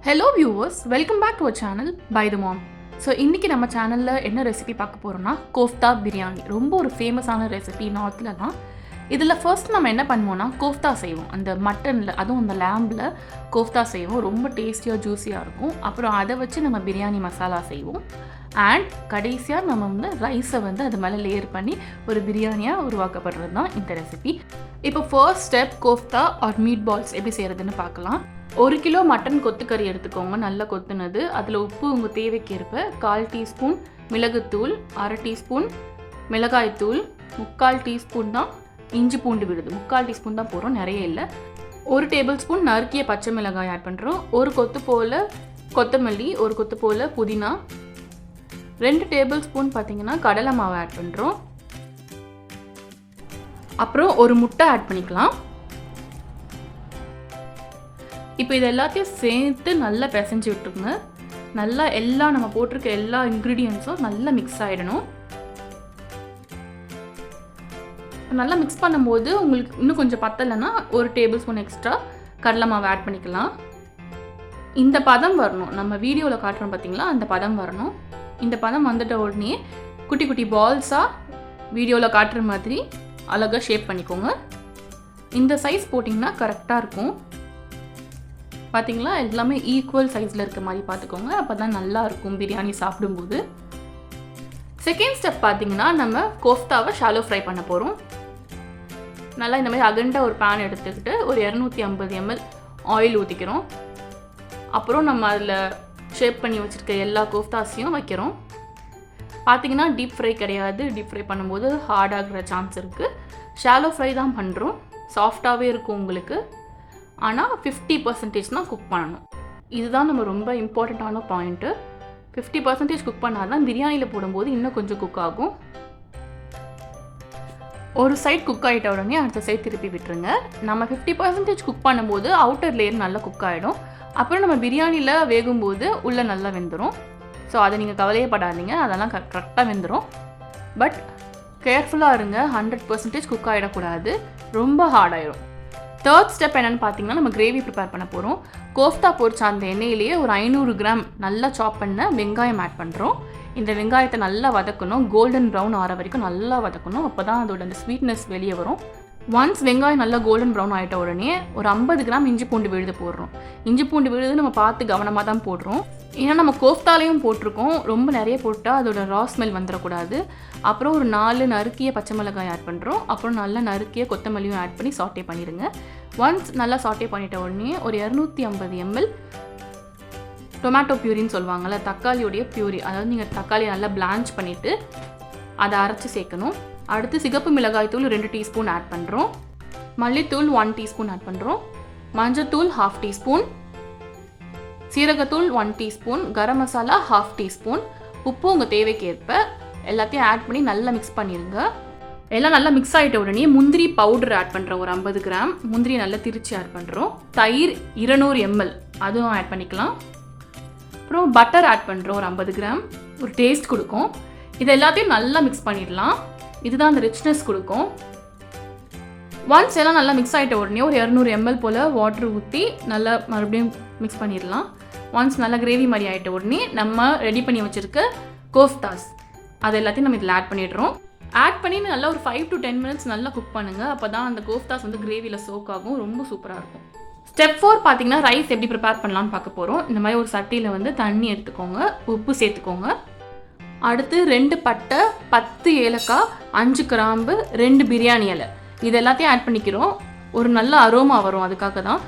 Hello viewers, welcome back to our channel by the mom. So இன்னைக்கு நம்ம சேனல்ல என்ன ரெசிபி பார்க்க போறோம்னா கோஃப்தா பிரியாணி. ரொம்ப ஒரு ஃபேமஸான ரெசிபி நார்த்ல தான். இதுல ஃபர்ஸ்ட் நம்ம என்ன பண்ணுவோம்னா கோஃப்தா செய்வோம். அந்த மட்டன்ல அதுவும் அந்த லாம்ப்ல கோஃப்தா செய்வோம். ரொம்ப டேஸ்டியா ஜூஸியா இருக்கும். அப்புறம் அதை வச்சு நம்ம பிரியாணி மசாலா செய்வோம். அண்ட் கடைசியா நம்ம வந்து ரைஸை வந்து அது மேலே லேயர் பண்ணி ஒரு பிரியாணியாக உருவாக்கப்படுறது தான் இந்த ரெசிபி. இப்போ first step kofta or meat balls எப்படி செய்கிறதுன்னு பார்க்கலாம். 1 கிலோ மட்டன் கொத்துக்கறி எடுத்துக்கோங்க, நல்லா கொத்துனது. அதில் உப்பு உங்கள் தேவைக்கு ஏற்ப 1/4 டீஸ்பூன் மிளகுத்தூள், 1/2 டீஸ்பூன் மிளகாய்த்தூள், 3/4 டீஸ்பூன் தான் இஞ்சி பூண்டு விழுது. 3/4 டீஸ்பூன் தான் போகிறோம், நிறைய இல்லை. 1 டேபிள் ஸ்பூன் நறுக்கிய பச்சை மிளகாய் ஆட் பண்ணுறோம். 1 கொத்து போல் கொத்தமல்லி, 1 கொத்து போல் புதினா, 2 டேபிள் ஸ்பூன் பார்த்தீங்கன்னா கடலை மாவு ஆட் பண்ணுறோம். அப்புறம் 1 முட்டை ஆட் பண்ணிக்கலாம். இப்போ இது எல்லாத்தையும் சேர்த்து நல்லா பிசைஞ்சு விட்டுருங்க. நல்லா எல்லாம் நம்ம போட்டிருக்க எல்லா இன்க்ரீடியன்ஸும் நல்லா மிக்ஸ் ஆகிடணும். நல்லா மிக்ஸ் பண்ணும்போது உங்களுக்கு இன்னும் கொஞ்சம் பத்தலைன்னா 1 டேபிள் ஸ்பூன் எக்ஸ்ட்ரா கடலை மாவு ஆட் பண்ணிக்கலாம். இந்த பதம் வரணும், நம்ம வீடியோவில் காட்டுறோம் பார்த்தீங்களா, அந்த பதம் வரணும். இந்த பதம் வந்துட்ட உடனே குட்டி குட்டி பால்ஸாக வீடியோவில் காட்டுற மாதிரி அழகாக ஷேப் பண்ணிக்கோங்க. இந்த சைஸ் போட்டிங்கன்னா கரெக்டாக இருக்கும். பார்த்தீங்களா, எல்லாமே ஈக்குவல் சைஸில் இருக்க மாதிரி பார்த்துக்கோங்க, அப்போ தான் நல்லாயிருக்கும் பிரியாணி சாப்பிடும்போது. செகண்ட் ஸ்டெப் பார்த்தீங்கன்னா நம்ம கோஃப்தாவை ஷாலோ ஃப்ரை பண்ண போகிறோம். நல்லா இந்த மாதிரி அகண்ட ஒரு பேன் எடுத்துக்கிட்டு ஒரு 250 ml ஆயில் ஊற்றிக்கிறோம். அப்புறம் நம்ம அதில் ஷேப் பண்ணி வச்சுருக்க எல்லா கோஃப்தாஸையும் வைக்கிறோம். பார்த்தீங்கன்னா டீப் ஃப்ரை கிடையாது, டீப் ஃப்ரை பண்ணும்போது ஹார்டாகிற சான்ஸ் இருக்குது. ஷாலோ ஃப்ரை தான் பண்ணுறோம், சாஃப்டாகவே இருக்கும் உங்களுக்கு. ஆனால் 50% தான் குக் பண்ணணும். இதுதான் நம்ம ரொம்ப இம்பார்ட்டண்ட்டான பாயிண்ட்டு. 50% குக் பண்ணால் தான் பிரியாணியில் போடும்போது இன்னும் கொஞ்சம் குக் ஆகும். ஒரு சைட் குக் ஆகிட்ட உடனே அடுத்த சைட் திருப்பி விட்டுருங்க. நம்ம 50% குக் பண்ணும்போது அவுட்டர் லேயர் நல்லா குக் ஆகிடும். அப்புறம் நம்ம பிரியாணியில் வேகும்போது உள்ளே நல்லா வெந்துடும். ஸோ அதை நீங்கள் கவலையே படாதீங்க, அதெல்லாம் கரெக்டாக வெந்துடும். பட் கேர்ஃபுல்லாக இருங்க, 100% குக் ஆகிடக்கூடாது, ரொம்ப ஹார்டாயிடும். தேர்ட் ஸ்டெப் என்னென்னு பார்த்தீங்கன்னா நம்ம கிரேவி ப்ரிப்பேர் பண்ண போகிறோம். கோஃப்தா பொரிச்ச அந்த எண்ணெயிலேயே ஒரு 500 கிராம் நல்லா சாப் பண்ண வெங்காயம் ஆட் பண்ணுறோம். இந்த வெங்காயத்தை நல்லா வதக்கணும், கோல்டன் ப்ரௌன் ஆற வரைக்கும் நல்லா வதக்கணும். அப்போ தான் அதோட அந்த ஸ்வீட்னஸ் வெளியே வரும். ஒன்ஸ் வெங்காயம் நல்லா கோல்டன் ப்ரௌன் ஆகிட்ட உடனே ஒரு 50 கிராம் இஞ்சி பூண்டு விழுது போடுறோம். இஞ்சி பூண்டு விழுது நம்ம பார்த்து கவனமாக தான் போடுறோம், ஏன்னா நம்ம கோஃப்தாலையும் போட்டிருக்கோம். ரொம்ப நிறைய போட்டால் அதோட ரா ஸ்மெல் வந்துடக்கூடாது. அப்புறம் ஒரு 4 நறுக்கிய பச்சை மிளகாய் ஆட் பண்ணுறோம். அப்புறம் நல்லா நறுக்கிய கொத்தமல்லியும் ஆட் பண்ணி சாட்டே பண்ணிடுங்க. ஒன்ஸ் நல்லா சாட்டே பண்ணிட்ட உடனே ஒரு 250 ml டொமேட்டோ பியூரின்னு சொல்லுவாங்கள்ல, தக்காளியோடைய பியூரி, அதாவது நீங்கள் தக்காளியை நல்லா பிளான்ச் பண்ணிவிட்டு அதை அரைச்சி சேர்க்கணும். அடுத்து சிகப்பு மிளகாய் தூள் 2 டீஸ்பூன் ஆட் பண்ணுறோம். மல்லித்தூள் 1 டீஸ்பூன் ஆட் பண்ணுறோம். மஞ்சத்தூள் 1/2 டீஸ்பூன், சீரகத்தூள் 1 டீஸ்பூன், கரம் மசாலா 1/2 டீஸ்பூன், உப்பு உங்கள் தேவைக்கு ஏற்ப எல்லாத்தையும் ஆட் பண்ணி நல்லா மிக்ஸ் பண்ணிடுங்க. எல்லாம் நல்லா மிக்ஸ் ஆகிட்ட உடனே முந்திரி பவுடர் ஆட் பண்ணுறோம். ஒரு 50 கிராம் முந்திரி நல்லா திரிச்சு ஆட் பண்ணுறோம். தயிர் 200 ml அதுவும் ஆட் பண்ணிக்கலாம். அப்புறம் பட்டர் ஆட் பண்ணுறோம் ஒரு 50 கிராம், ஒரு டேஸ்ட் கொடுக்கும். இது எல்லாத்தையும் நல்லா மிக்ஸ் பண்ணிடலாம், இதுதான் அந்த ரிச்னஸ் கொடுக்கும். ஒன்ஸ் எல்லாம் நல்லா மிக்ஸ் ஆகிட்ட உடனே ஒரு 200 ml போல் வாட்டர் ஊற்றி நல்லா மறுபடியும் மிக்ஸ் பண்ணிடலாம். ஒன்ஸ் நல்லா கிரேவி மாதிரி ஆகிட்ட உடனே நம்ம ரெடி பண்ணி வச்சுருக்க கோஃப்தாஸ் அது எல்லாத்தையும் நம்ம இதில் ஆட் பண்ணிடுறோம். ஆட் பண்ணி நல்லா ஒரு 5 to 10 minutes நல்லா குக் பண்ணுங்கள். அப்போ தான் அந்த கோஃப்தாஸ் வந்து கிரேவியில் சோக் ஆகும், ரொம்ப சூப்பராக இருக்கும். ஸ்டெப் 4 பார்த்தீங்கன்னா ரைஸ் எப்படி ப்ரிப்பேர் பண்ணலான்னு பார்க்க போகிறோம். இந்த மாதிரி ஒரு சட்டியில் வந்து தண்ணி எடுத்துக்கோங்க, உப்பு சேர்த்துக்கோங்க. அடுத்து 2 பட்டை, 10 ஏலக்காய், 5 கிராம்பு, 2 பிரியாணி இலை, இது எல்லாத்தையும் ஆட் பண்ணிக்கிறோம். ஒரு நல்ல அரோமா வரும், அதுக்காக தான்.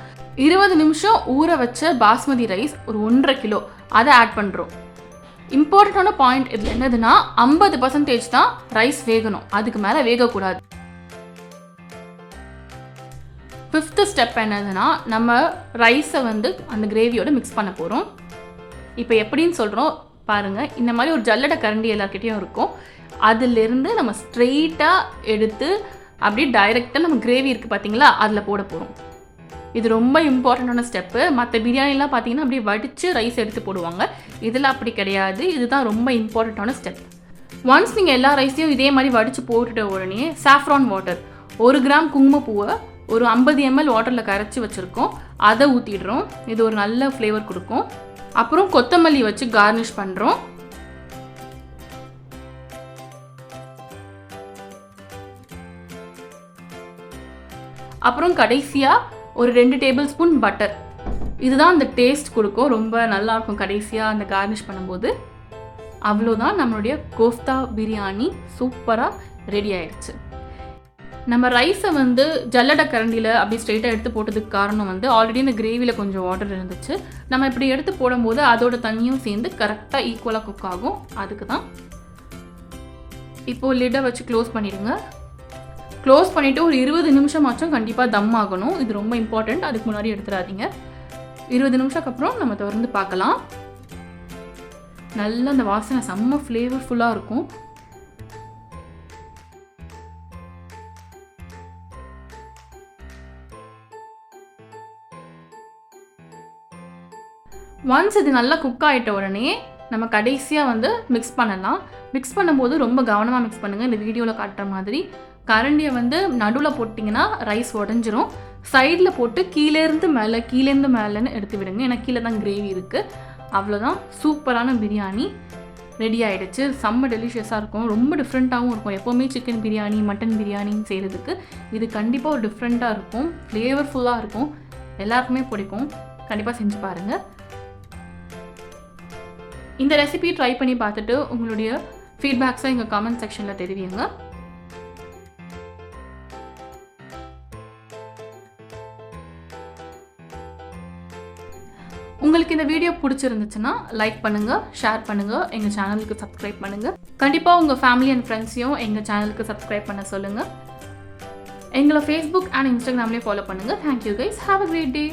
20 நிமிஷம் ஊற வச்ச பாஸ்மதி ரைஸ் ஒரு 1.5 கிலோ அதை ஆட் பண்ணுறோம். இம்பார்ட்டண்ட்டான பாயிண்ட் இதில் என்னதுன்னா 50% தான் ரைஸ் வேகணும், அதுக்கு மேலே வேகக்கூடாது. 5th ஸ்டெப் என்னதுன்னா நம்ம ரைஸை வந்து அந்த கிரேவியோட மிக்ஸ் பண்ண போகிறோம். இப்போ எப்படின்னு சொல்கிறோம் பாருங்கள். இந்த மாதிரி ஒரு ஜல்லடை கரண்டி எல்லாருக்கிட்டையும் இருக்கும், அதிலிருந்து நம்ம ஸ்ட்ரெயிட்டாக எடுத்து அப்படியே டைரெக்டாக நம்ம கிரேவி இருக்குது பார்த்தீங்களா, அதில் போட போகிறோம். இது ரொம்ப இம்பார்ட்டண்ட்டான ஸ்டெப்பு. மற்ற பிரியாணிலாம் பார்த்தீங்கன்னா அப்படியே வடித்து ரைஸ் எடுத்து போடுவாங்க, இதில் அப்படி கிடையாது. இதுதான் ரொம்ப இம்பார்ட்டண்ட்டான ஸ்டெப். ஒன்ஸ் நீங்கள் எல்லா ரைஸையும் இதே மாதிரி வடித்து போட்டுட்ட உடனே சாஃப்ரான் வாட்டர் 1 கிராம் குங்குமப்பூவை ஒரு 50 ml வாட்டரில் கரைச்சி வச்சுருக்கோம், அதை ஊற்றிடுறோம். இது ஒரு நல்ல ஃப்ளேவர் கொடுக்கும். அப்புறம் கொத்தமல்லி வச்சு கார்னிஷ் பண்ணுறோம். அப்புறம் கடைசியாக ஒரு 2 டேபிள் ஸ்பூன் பட்டர். இதுதான் அந்த டேஸ்ட் கொடுக்கும். ரொம்ப நல்லாயிருக்கும் கடைசியாக அந்த கார்னிஷ் பண்ணும்போது. அவ்வளோதான், நம்மளுடைய கோஃப்தா பிரியாணி சூப்பராக ரெடி ஆயிடுச்சு. நம்ம ரைஸை வந்து ஜல்லடை கரண்டியில் அப்படி ஸ்ட்ரெயிட்டாக எடுத்து போட்டதுக்கு காரணம் வந்து ஆல்ரெடி இந்த கிரேவியில் கொஞ்சம் வாட்டர் இருந்துச்சு. நம்ம இப்படி எடுத்து போடும்போது அதோட தண்ணியும் சேர்ந்து கரெக்டாக ஈக்குவலாக குக் ஆகும். அதுக்கு தான். இப்போது லிட்டை வச்சு க்ளோஸ் பண்ணிடுங்க. க்ளோஸ் பண்ணிவிட்டு ஒரு 20 நிமிஷமாச்சும் கண்டிப்பாக தம் ஆகணும். இது ரொம்ப இம்பார்ட்டண்ட். அதுக்கு முன்னாடி எடுத்துடாதீங்க. 20 நிமிஷத்துக்கு அப்புறம் நம்ம திறந்து பார்க்கலாம். நல்ல அந்த வாசனை செம்ம ஃப்ளேவர்ஃபுல்லாக இருக்கும். ஒன்ஸ் இது நல்லா குக் ஆகிட்ட உடனே நம்ம கடைசியாக வந்து மிக்ஸ் பண்ணலாம். மிக்ஸ் பண்ணும்போது ரொம்ப கவனமாக மிக்ஸ் பண்ணுங்கள். இந்த வீடியோவில் காட்டுற மாதிரி கரண்டியை வந்து நடுவில் போட்டிங்கன்னா ரைஸ் உடஞ்சிரும். சைடில் போட்டு கீழேருந்து மேலேன்னு எடுத்து விடுங்க. ஏன்னா கீழே தான் கிரேவி இருக்குது. அவ்வளோதான், சூப்பரான பிரியாணி ரெடி ஆகிடுச்சு. செம்ம டெலிஷியஸாக இருக்கும். ரொம்ப டிஃப்ரெண்ட்டாகவும் இருக்கும். எப்போவுமே சிக்கன் பிரியாணி மட்டன் பிரியாணின்னு செய்கிறதுக்கு இது கண்டிப்பாக ஒரு டிஃப்ரெண்ட்டாக இருக்கும். ஃப்ளேவர்ஃபுல்லாக இருக்கும். எல்லாருக்குமே பிடிக்கும். கண்டிப்பாக செஞ்சு பாருங்கள். இந்த ரெசிபி ட்ரை பண்ணி பார்த்துட்டு உங்களுடைய ஃபீட்பேக்ஸை எங்கள் கமெண்ட் செக்ஷனில் தெரிவிங்க. உங்களுக்கு இந்த வீடியோ பிடிச்சிருந்துச்சுன்னா லைக் பண்ணுங்கள், ஷேர் பண்ணுங்கள், எங்கள் சேனலுக்கு சப்ஸ்கிரைப் பண்ணுங்கள். கண்டிப்பாக உங்கள் ஃபேமிலி அண்ட் ஃப்ரெண்ட்ஸையும் எங்கள் சேனலுக்கு சப்ஸ்கிரைப் பண்ண சொல்லுங்கள். எங்களை ஃபேஸ்புக் அண்ட் இன்ஸ்டாகிராம்லேயே ஃபாலோ பண்ணுங்கள். Thank you guys. Have a great day.